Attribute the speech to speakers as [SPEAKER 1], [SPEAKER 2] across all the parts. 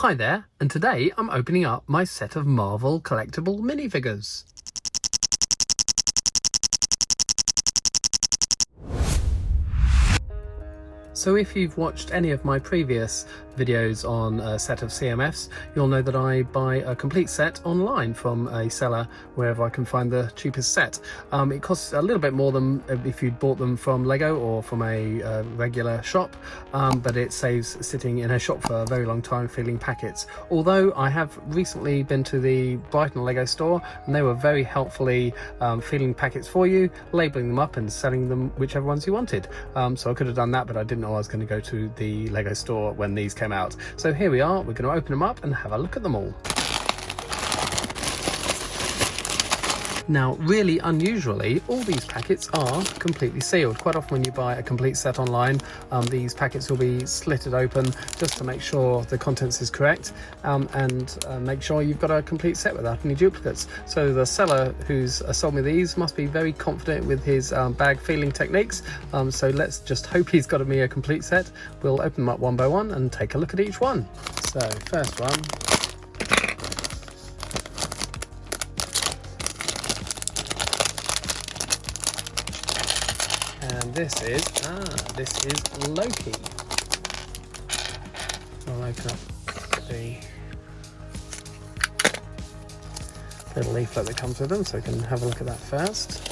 [SPEAKER 1] Hi there, and today I'm opening up my set of Marvel collectible minifigures. So if you've watched any of my previous videos on a set of CMFs, you'll know that I buy a complete set online from a seller wherever I can find the cheapest set. It costs a little bit more than if you'd bought them from Lego or from a regular shop, but it saves sitting in a shop for a very long time filling packets. Although I have recently been to the Brighton Lego store and they were very helpfully filling packets for you, labelling them up and selling them whichever ones you wanted. So I could have done that, but I didn't know I was going to go to the Lego store when these came out. So here we are, we're going to open them up and have a look at them all. Now, really unusually, all these packets are completely sealed. Quite often when you buy a complete set online, these packets will be slitted open just to make sure the contents is correct and make sure you've got a complete set without any duplicates. So the seller who's sold me these must be very confident with his bag feeling techniques. So let's just hope he's got me a complete set. We'll open them up one by one and take a look at each one. So first one. And this is Loki. I'll open up the little leaflet that comes with them so we can have a look at that first.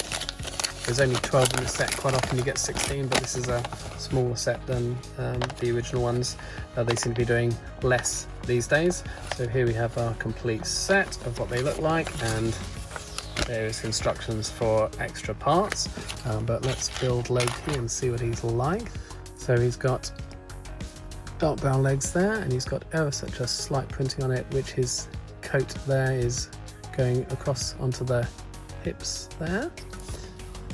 [SPEAKER 1] There's only 12 in the set. Quite often you get 16, but this is a smaller set than the original ones. They seem to be doing less these days. So here we have our complete set of what they look like, and various instructions for extra parts, but let's build Loki and see what he's like. So he's got dark brown legs there, and he's got ever such a slight printing on it, which his coat there is going across onto the hips there,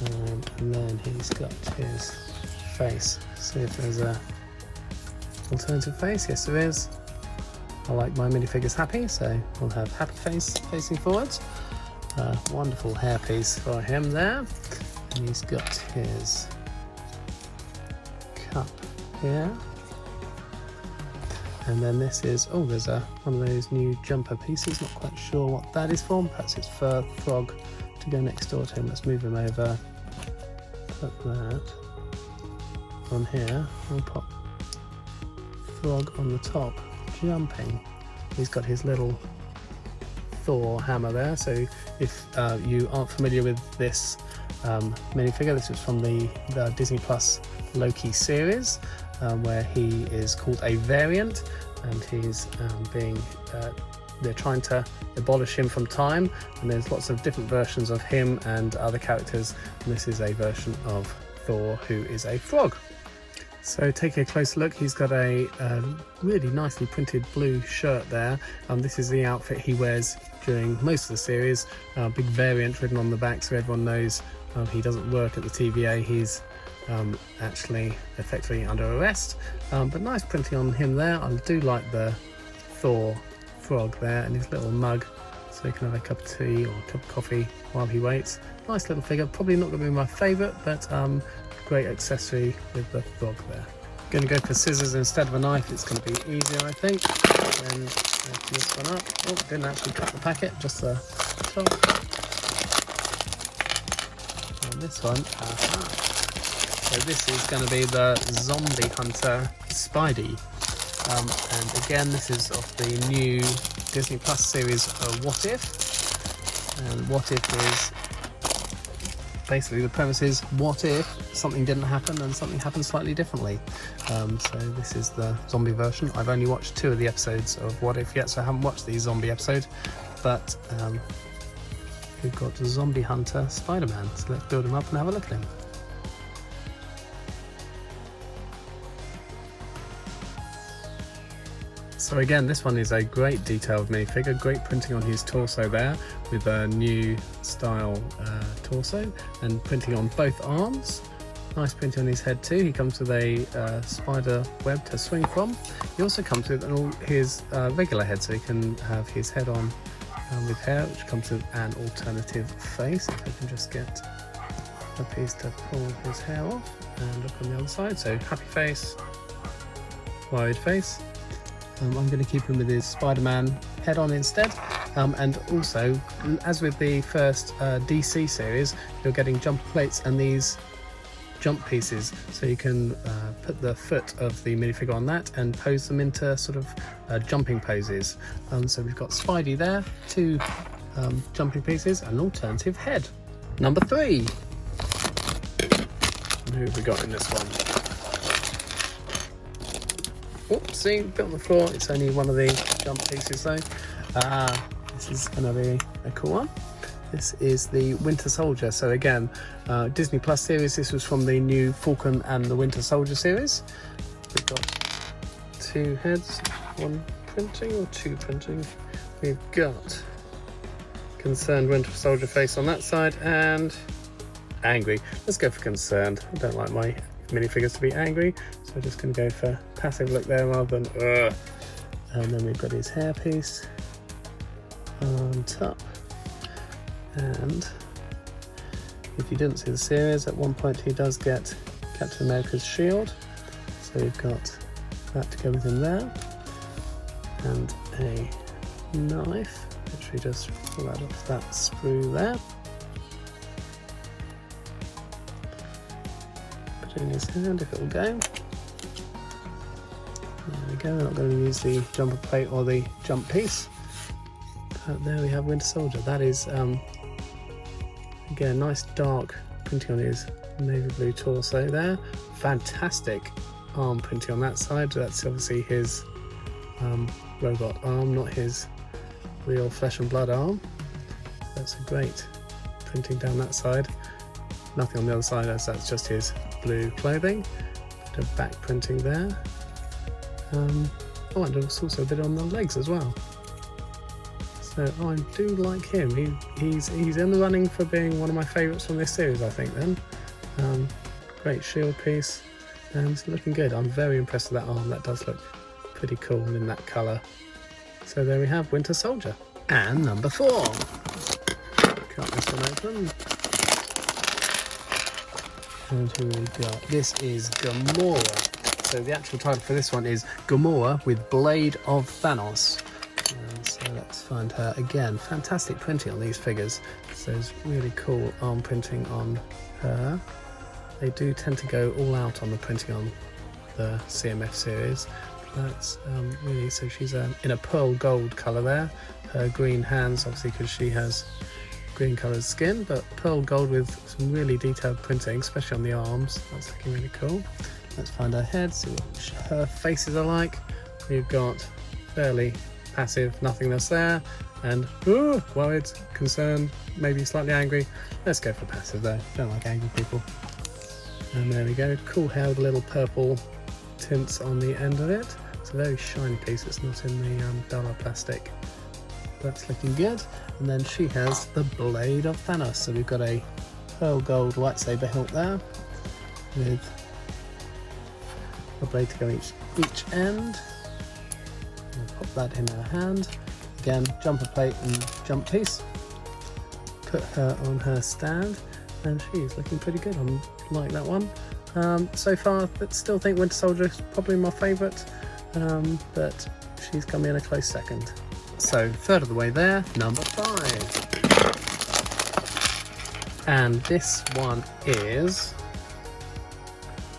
[SPEAKER 1] and then he's got his face. See if there's a alternative face. Yes, there is. I like my minifigures happy, so we'll have happy face facing forwards. Wonderful hairpiece for him there, and he's got his cup here, and then this is, oh, there's one of those new jumper pieces, not quite sure what that is for. Perhaps it's for Frog to go next door to him. Let's move him over, put that on here, we'll pop Frog on the top jumping. He's got his little Thor hammer there. So if you aren't familiar with this minifigure, this is from the Disney Plus Loki series, where he is called a variant, and he's they're trying to abolish him from time, and there's lots of different versions of him and other characters, and this is a version of Thor who is a frog. So take a closer look. He's got a really nicely printed blue shirt there. This is the outfit he wears during most of the series. Big variant written on the back so everyone knows he doesn't work at the TVA. He's actually effectively under arrest. But nice printing on him there. I do like the Thor frog there and his little mug, so he can have a cup of tea or a cup of coffee while he waits. Nice little figure. Probably not going to be my favourite, but great accessory with the frog there. Going to go for scissors instead of a knife. It's going to be easier, I think. Then open this one up. Oh, didn't actually cut the packet, just the top. And this one, so this is going to be the Zombie Hunter Spidey. And again, this is of the new Disney Plus series What If. And What If is basically, the premise is, what if something didn't happen and something happened slightly differently? So this is the zombie version. I've only watched 2 of the episodes of What If yet, so I haven't watched the zombie episode, but we've got Zombie Hunter Spider-Man, so let's build him up and have a look at him. So again, this one is a great detailed minifigure, great printing on his torso there with a new style torso, and printing on both arms. Nice printing on his head too. He comes with a spider web to swing from. He also comes with his regular head, so he can have his head on with hair, which comes with an alternative face. If I can just get a piece to pull his hair off, and look on the other side. So happy face, worried face. I'm going to keep him with his Spider-Man head on instead. And also, as with the first DC series, you're getting jumper plates and these jump pieces, so you can put the foot of the minifigure on that and pose them into sort of jumping poses. So we've got Spidey there, 2 jumping pieces, and an alternative head. Number 3. Who have we got in this one? Oops, see, bit on the floor. It's only one of the jump pieces though. This is going to be a cool one. This is the Winter Soldier. So again, Disney Plus series. This was from the new Falcon and the Winter Soldier series. We've got 2 heads, 1 printing or 2 printing. We've got concerned Winter Soldier face on that side and angry. Let's go for concerned. I don't like my minifigures to be angry, so we're just going to go for passive look there rather than ugh. And then we've got his hairpiece on top. And if you didn't see the series, at one point he does get Captain America's shield, so we've got that to go with him there, and a knife which we just pull out of that sprue there, put it in his hand if it will go. There we go. We're not going to use the jumper plate or the jump piece, but there we have Winter Soldier. That is again, nice dark printing on his navy blue torso there. Fantastic arm printing on that side. That's obviously his robot arm, not his real flesh and blood arm. That's a great printing down that side. Nothing on the other side, as that's just his blue clothing. Bit of back printing there. Oh, and there's also a bit on the legs as well. So I do like him. He's in the running for being one of my favourites from this series, I think then. Great shield piece, and it's looking good. I'm very impressed with that arm. That does look pretty cool in that colour. So there we have Winter Soldier. And number 4. Cut this one open. And who we got? This is Gamora. So the actual title for this one is Gamora with Blade of Thanos. So let's find her again. Fantastic printing on these figures. So there's really cool arm printing on her. They do tend to go all out on the printing on the CMF series. That's really, so she's in a pearl gold colour there. Her green hands, obviously, because she has green coloured skin, but pearl gold with some really detailed printing, especially on the arms. That's looking really cool. Let's find her head, see what her faces are like. We've got fairly passive nothingness there, and worried, concerned, maybe slightly angry. Let's go for passive though. Don't like angry people. And there we go. Cool hair with a little purple tints on the end of it. It's a very shiny piece. It's not in the duller plastic. That's looking good. And then she has the Blade of Thanos. So we've got a pearl gold lightsaber hilt there with a blade to go each end. We'll pop that in her hand. Again, jumper plate and jump piece. Put her on her stand, and she's looking pretty good. I like that one. So far, I still think Winter Soldier is probably my favourite, but she's come in a close second. So, third of the way there, number 5. And this one is...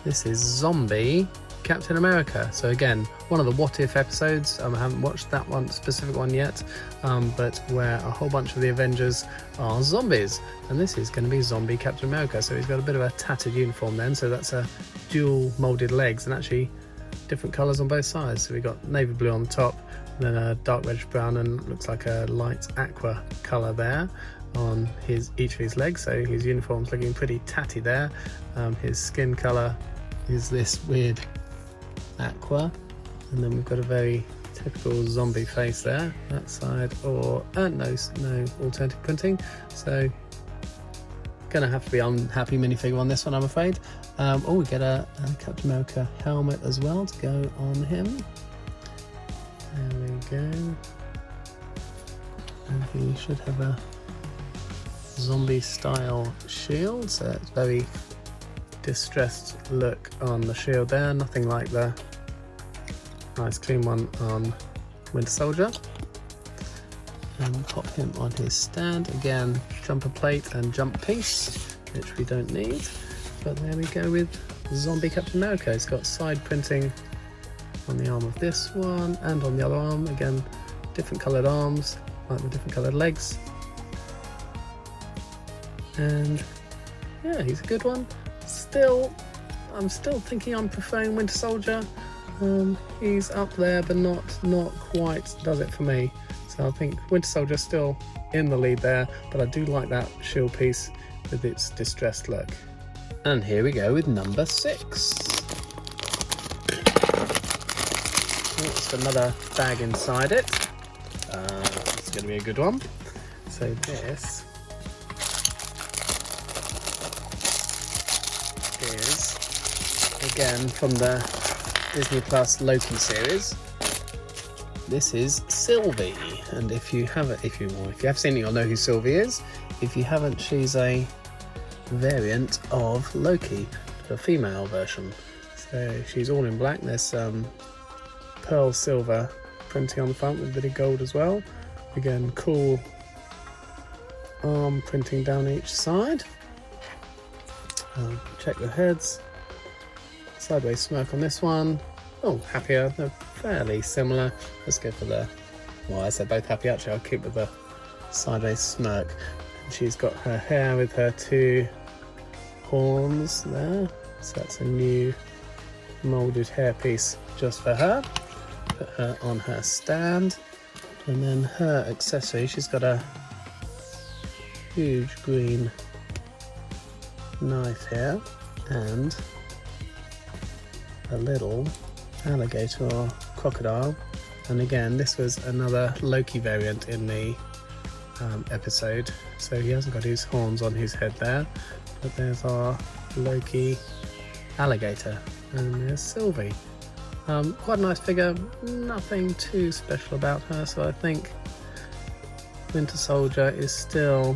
[SPEAKER 1] This is Zombie Captain America. So again, one of the What If episodes. I haven't watched that one specific one yet, but where a whole bunch of the Avengers are zombies, and this is going to be Zombie Captain America. So he's got a bit of a tattered uniform then, so that's a dual moulded legs, and actually different colours on both sides. So we've got navy blue on the top, and then a dark reddish brown, and looks like a light aqua colour there on each of his legs. So his uniform's looking pretty tatty there. His skin colour is this weird aqua, and then we've got a very typical zombie face there, that side, or no alternative printing, so gonna have to be unhappy minifigure on this one, I'm afraid. We get a Captain America helmet as well to go on him. There we go, and he should have a zombie style shield, so it's very distressed look on the shield there, nothing like the nice clean one on Winter Soldier. And pop him on his stand. Again, jumper plate and jump piece, which we don't need. But there we go with Zombie Captain America. It's got side printing on the arm of this one and on the other arm. Again, different coloured arms, like with different coloured legs. And yeah, he's a good one. I'm still thinking I'm preferring Winter Soldier. He's up there, but not quite does it for me. So I think Winter Soldier's still in the lead there, but I do like that shield piece with its distressed look. And here we go with number 6. It's another bag inside it. It's going to be a good one. So this is, again, from the Disney Plus Loki series. This is Sylvie, and if you have seen it, you'll know who Sylvie is. If you haven't, she's a variant of Loki, the female version. So she's all in black. There's pearl silver printing on the front with a bit of gold as well. Again, cool arm printing down each side. Check the heads. Sideways smirk on this one. Oh, happier. They're fairly similar. Let's go for the... Well, I said both happy. Actually, I'll keep with the sideways smirk. And she's got her hair with her 2 horns there. So that's a new moulded hairpiece just for her. Put her on her stand. And then her accessory, she's got a huge green knife here. And a little alligator or crocodile. And again, this was another Loki variant in the episode, so he hasn't got his horns on his head there, but there's our Loki alligator, and there's Sylvie. Quite a nice figure, nothing too special about her, so I think Winter Soldier is still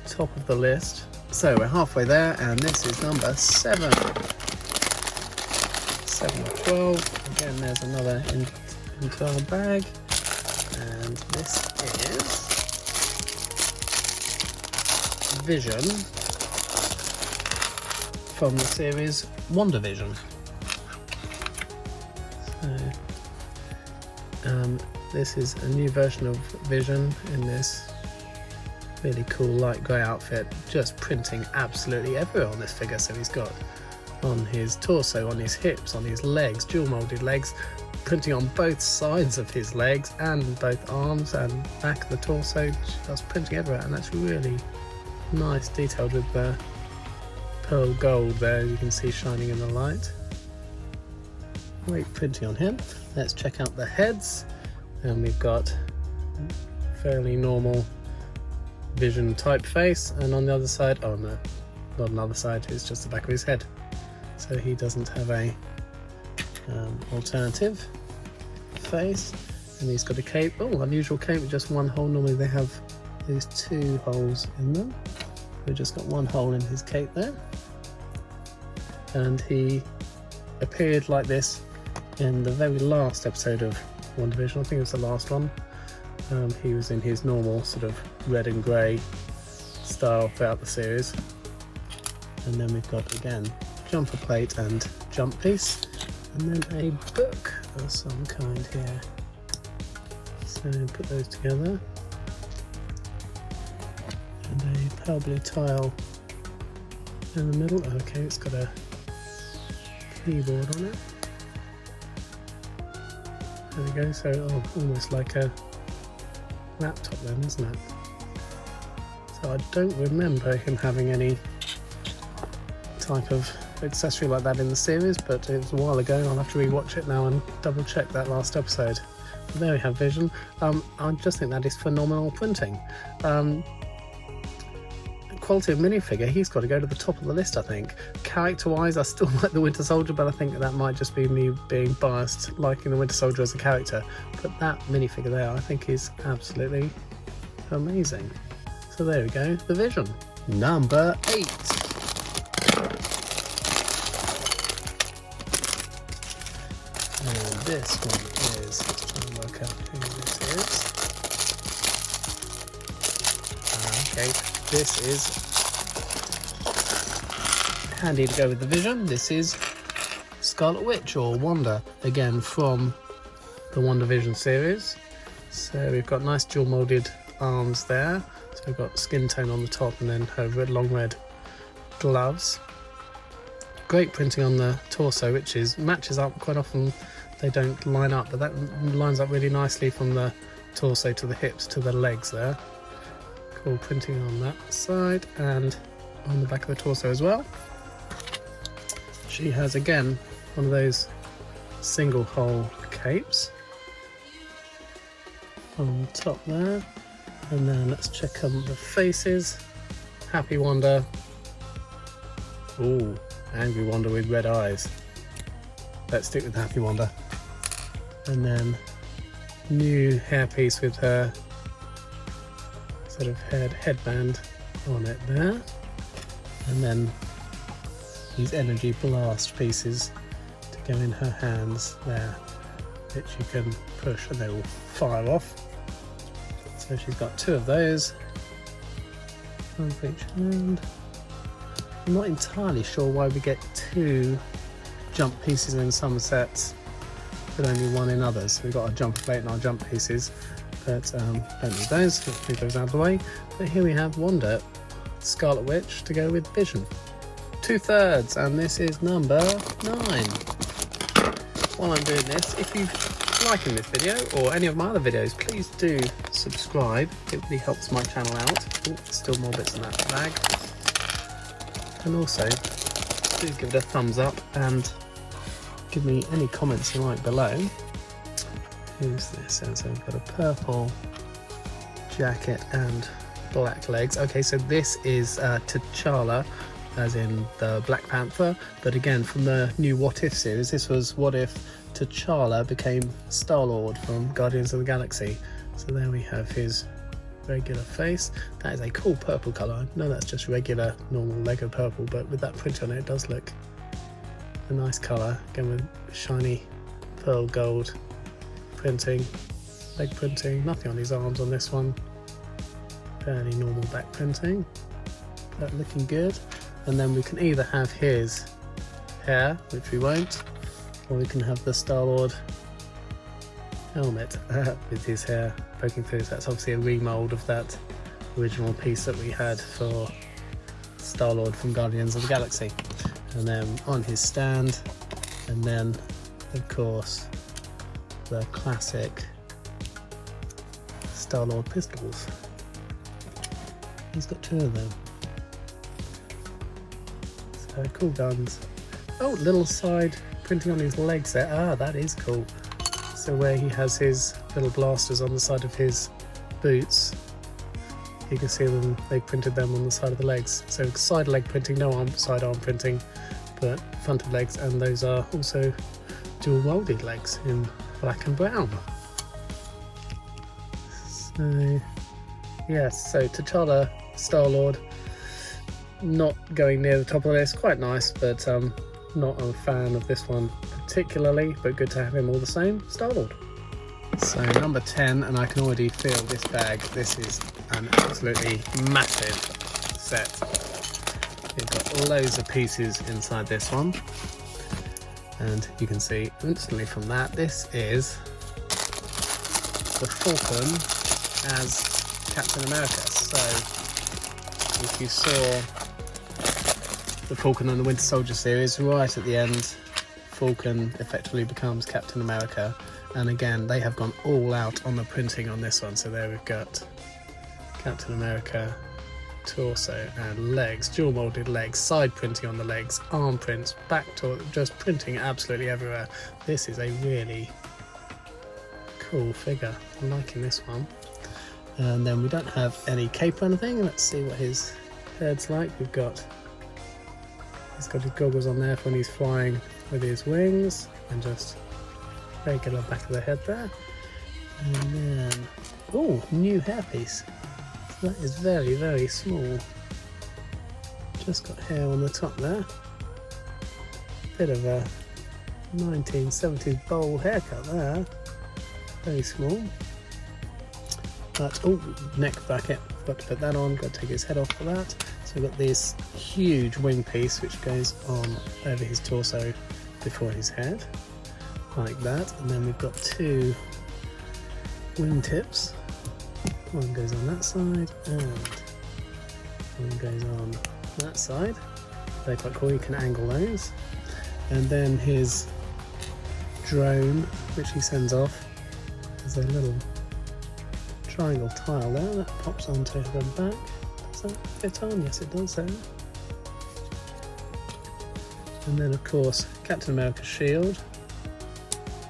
[SPEAKER 1] top of the list. So we're halfway there, and this is number 7. 7 of 12. Again, there's another internal bag, and this is Vision from the series WandaVision. So, this is a new version of Vision in this really cool light grey outfit, just printing absolutely everywhere on this figure. So he's got on his torso, on his hips, on his legs, dual moulded legs, printing on both sides of his legs and both arms and back of the torso, just printing everywhere, and that's really nice, detailed with the pearl gold there, you can see shining in the light. Great printing on him. Let's check out the heads, and we've got fairly normal Vision type face, and on the other side, oh no, not on the other side, it's just the back of his head. So he doesn't have a alternative face, and he's got a cape. Oh, unusual cape with just one hole. Normally they have these 2 holes in them. We've just got 1 hole in his cape there, and he appeared like this in the very last episode of WandaVision. I think it was the last one. He was in his normal sort of red and grey style throughout the series, and then we've got again jumper plate and jump piece, and then a book of some kind here. So put those together, and a pearl blue tile in the middle. Okay, it's got a keyboard on it. There we go. So almost like a laptop then, isn't it? So I don't remember him having any type of accessory like that in the series, but it was a while ago. I'll have to rewatch it now and double check that last episode. But there we have Vision. I just think that is phenomenal printing. Quality of minifigure, he's got to go to the top of the list, I think. Character wise, I still like the Winter Soldier, but I think that might just be me being biased, liking the Winter Soldier as a character. But that minifigure there, I think, is absolutely amazing. So there we go, the Vision. Number 8. And this one is, let's try and work out who this is. Okay, this is handy to go with the Vision. This is Scarlet Witch, or Wanda, again from the WandaVision series. So we've got nice dual moulded arms there. So we've got skin tone on the top and then her long red gloves. Great printing on the torso, which matches up quite often. They don't line up, but that lines up really nicely from the torso to the hips to the legs there. Cool printing on that side and on the back of the torso as well. She has again one of those single hole capes on the top there. And then let's check on the faces. Happy Wanda. Ooh, angry Wanda with red eyes. Let's stick with Happy Wanda. And then new hairpiece with her sort of headband on it there. And then these energy blast pieces to go in her hands there, which you can push and they will fire off. So she's got two of those, one for each hand. I'm not entirely sure why we get two jump pieces in some sets but only one in others. We've got our jumper plate and our jump pieces, but don't need those. Let's move those out of the way. But here we have Wanda, Scarlet Witch to go with Vision. 2/3, and this is number 9. While I'm doing this, if you're liking this video or any of my other videos, please do subscribe. It really helps my channel out. Ooh, still more bits in that bag. And also, do give it a thumbs up and give me any comments you like below. Who's this? So we've got a purple jacket and black legs. Okay, so this is T'Challa, as in the Black Panther, but again from the new What If series. This was what if T'Challa became Star-Lord from Guardians of the Galaxy. So there we have his regular face. That is a cool purple colour. I know that's just regular normal Lego purple, but with that print on it, it does look a nice colour. Again with shiny pearl gold printing, leg printing, nothing on his arms on this one. Fairly normal back printing, but looking good. And then we can either have his hair, which we won't, or we can have the Star-Lord helmet with his hair poking through. So that's obviously a remold of that original piece that we had for Star-Lord from Guardians of the Galaxy. And then on his stand, and then of course the classic Star-Lord pistols. He's got 2 of them. So cool guns. Oh, little side printing on his legs there. Ah, that is cool. So where he has his little blasters on the side of his boots, you can see them, they printed them on the side of the legs. So side leg printing, no side arm printing, but front of legs, and those are also dual molded legs in black and brown. So yes, so T'Challa, Star-Lord, not going near the top of the list. Quite nice, but not a fan of this one particularly, but good to have him all the same. Star-Lord. So number 10, and I can already feel this bag. This is an absolutely massive set. You've got loads of pieces inside this one, and you can see instantly from that this is the Falcon as Captain America. So if you saw the Falcon and the Winter Soldier series, right at the end Falcon effectively becomes Captain America, and again they have gone all out on the printing on this one. So there we've got Captain America torso and legs, dual molded legs, side printing on the legs, arm prints, back to just printing absolutely everywhere. This is a really cool figure. I'm liking this one. And then we don't have any cape or anything. Let's see what his head's like. He's got his goggles on there for when he's flying with his wings, and just regular back of the head there. And then, oh, new hairpiece. So that is very, very small. Just got hair on the top there. Bit of a 1970s bowl haircut there. Very small. But, oh, neck bracket. Got to put that on, got to take his head off for that. So we've got this huge wing piece which goes on over his torso before his head, like that. And then we've got two wing tips. One goes on that side and one goes on that side. They're quite cool, you can angle those. And then his drone, which he sends off, there's a little triangle tile there that pops onto the back. Does that fit on? Yes, it does there. And then, of course, Captain America's shield.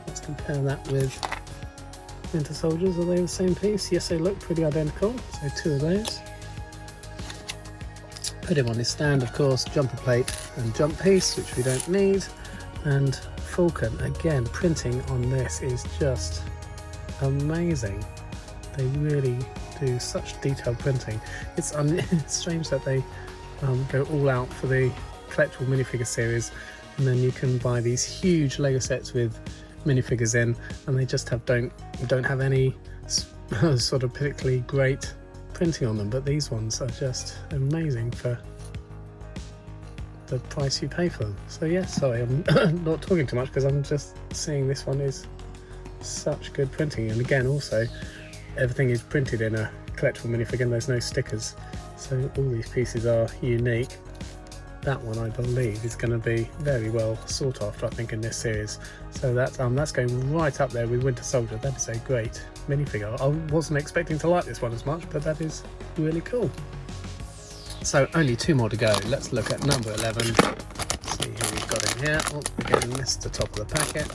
[SPEAKER 1] Let's compare that with Winter Soldiers. Are they the same piece? Yes, they look pretty identical. So two of those. Put him on his stand, of course, jumper plate and jump piece, which we don't need. And Falcon, again, printing on this is just amazing. They really do such detailed printing. It's strange that they go all out for the collectible minifigure series, and then you can buy these huge Lego sets with minifigures in, and they just don't have any sort of particularly great printing on them. But these ones are just amazing for the price you pay for them. So yes, sorry, I'm not talking too much because I'm just seeing this one is such good printing. And again, also everything is printed in a collectible minifigure and there's no stickers, so all these pieces are unique. That one, I believe, is going to be very well sought after, I think, in this series. So that's going right up there with Winter Soldier. That is a great minifigure. I wasn't expecting to like this one as much, but that is really cool. So only two more to go. Let's look at number 11. See who we've got in here. Oh, again, missed the top of the packet.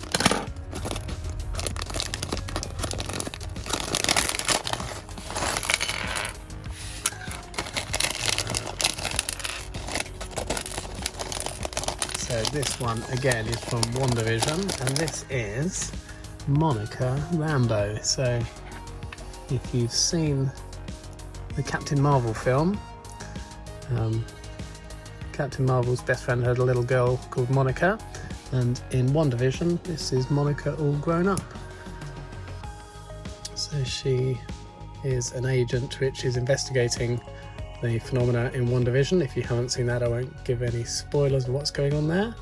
[SPEAKER 1] So this one again is from WandaVision, and this is Monica Rambeau. So if you've seen the Captain Marvel film, Captain Marvel's best friend had a little girl called Monica, and in WandaVision this is Monica all grown up. So she is an agent which is investigating the phenomena in WandaVision. If you haven't seen that, I won't give any spoilers of what's going on there,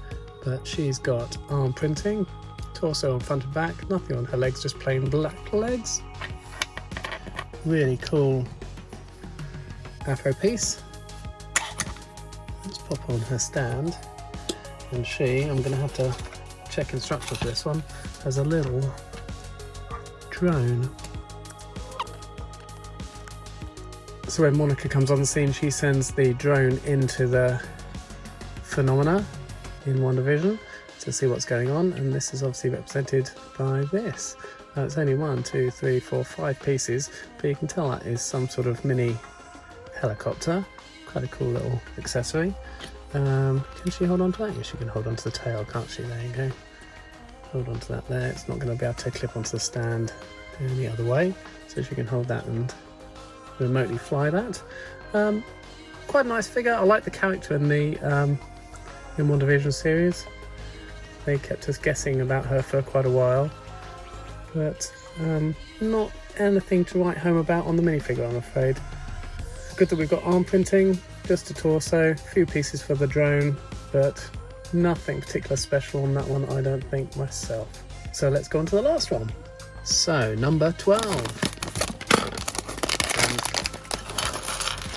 [SPEAKER 1] but she's got arm printing, torso on front and back, nothing on her legs, just plain black legs. Really cool afro piece. Let's pop on her stand, and she, I'm going to have to check instructions for this one, has a little drone. So when Monica comes on the scene, she sends the drone into the phenomena in WandaVision to see what's going on, and this is obviously represented by this. It's only 1, 2, 3, 4, 5 pieces, but you can tell that is some sort of mini helicopter. Quite a cool little accessory. Can she hold on to that? Yes, she can hold on to the tail, can't she? There you go. Hold on to that there. It's not going to be able to clip onto the stand any other way, so she can hold that and remotely fly that. Quite a nice figure. I like the character in the in WandaVision series. They kept us guessing about her for quite a while, but not anything to write home about on the minifigure, I'm afraid. Good that we've got arm printing, just a torso, a few pieces for the drone, but nothing particular special on that one, I don't think, myself. So let's go on to the last one. So number 12.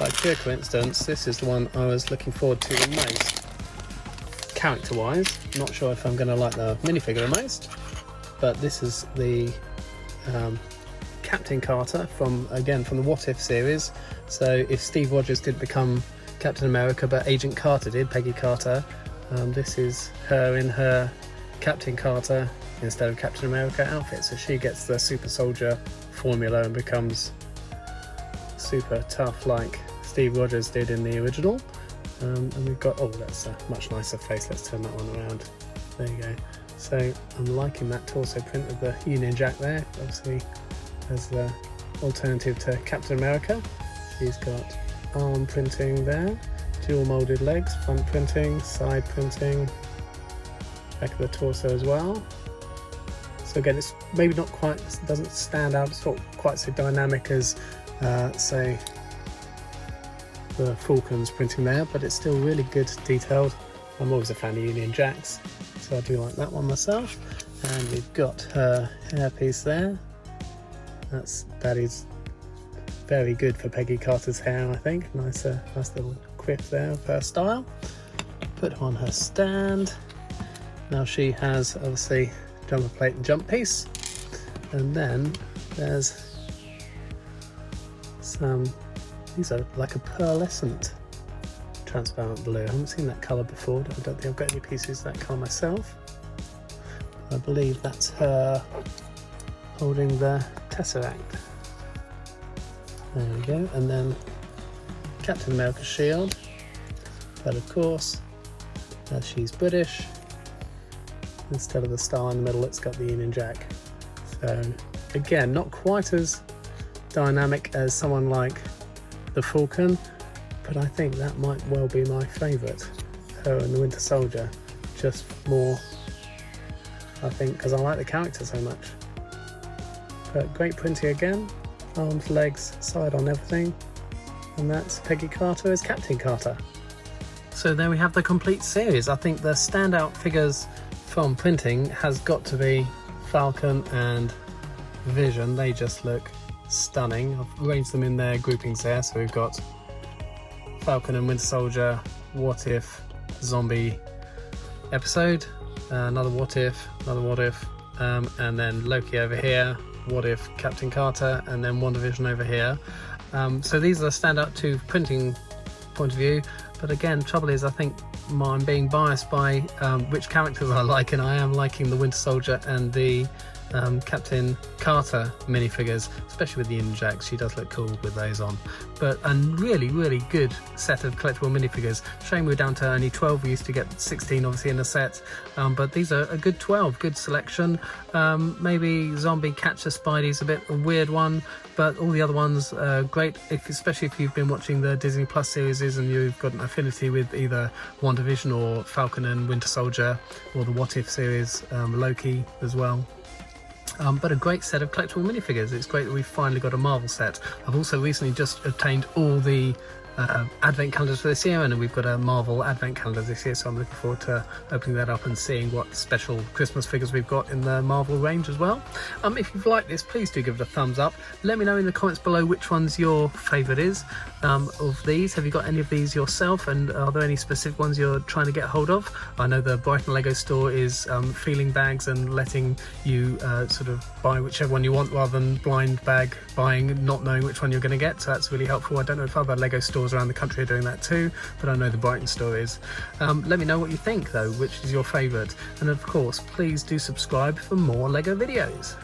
[SPEAKER 1] By pure coincidence, this is the one I was looking forward to the most, character-wise. Not sure if I'm going to like the minifigure the most, but this is the Captain Carter from the What If series. So if Steve Rogers didn't become Captain America, but Agent Carter did, Peggy Carter, this is her in her Captain Carter instead of Captain America outfit. So she gets the super soldier formula and becomes super tough like Steve Rogers did in the original. And we've got, oh, that's a much nicer face. Let's turn that one around. There you go. So I'm liking that torso print with the Union Jack there, obviously as the alternative to Captain America. She's got arm printing there, dual molded legs, front printing, side printing, back of the torso as well. So again, it's maybe not quite, it doesn't stand out, it's not quite so dynamic as say the Falcon's printing there, but it's still really good detailed. I'm always a fan of Union Jacks, so I do like that one myself. And we've got her hairpiece there. That is very good for Peggy Carter's hair, I think. Nice little quiff there of her style. Put her on her stand. Now she has obviously jumper plate and jump piece, and then there's some, these are like a pearlescent transparent blue. I haven't seen that colour before. I don't think I've got any pieces that colour myself. I believe that's her holding the Tesseract. There we go. And then Captain America's shield, but of course as she's British, instead of the star in the middle it's got the Union Jack. So again, not quite as dynamic as someone like the Falcon, but I think that might well be my favourite, her and the Winter Soldier. Just more, I think, because I like the character so much. But great printing again, arms, legs, side on, everything. And that's Peggy Carter as Captain Carter. So there we have the complete series. I think the standout figures from printing has got to be Falcon and Vision. They just look stunning. I've arranged them in their groupings there. So we've got Falcon and Winter Soldier, What If, Zombie episode, another What If, and then Loki over here, What If, Captain Carter, and then WandaVision over here. So these are the standout to printing point of view, but again, trouble is I think I'm being biased by which characters I like, and I am liking the Winter Soldier and the Captain Carter minifigures, especially with the Union Jacks. She does look cool with those on. But a really good set of collectible minifigures. Shame we're down to only 12. We used to get 16 obviously in a set, but these are a good 12, good selection. Maybe Zombie Catcher Spidey's a bit a weird one, but all the other ones are great, especially if you've been watching the Disney Plus series and you've got an affinity with either WandaVision or Falcon and Winter Soldier, or the What If series, Loki as well. But a great set of collectible minifigures. It's great that we've finally got a Marvel set. I've also recently just obtained all the advent calendars for this year, and we've got a Marvel advent calendar this year, so I'm looking forward to opening that up and seeing what special Christmas figures we've got in the Marvel range as well. If you've liked this, please do give it a thumbs up. Let me know in the comments below which one's your favourite is of these. Have you got any of these yourself, and are there any specific ones you're trying to get hold of? I know the Brighton Lego store is feeling bags and letting you sort of buy whichever one you want rather than blind bag buying, not knowing which one you're going to get, so that's really helpful. I don't know if other Lego stores around the country are doing that too, but I know the Brighton store is. Let me know what you think though, which is your favourite, and of course please do subscribe for more Lego videos.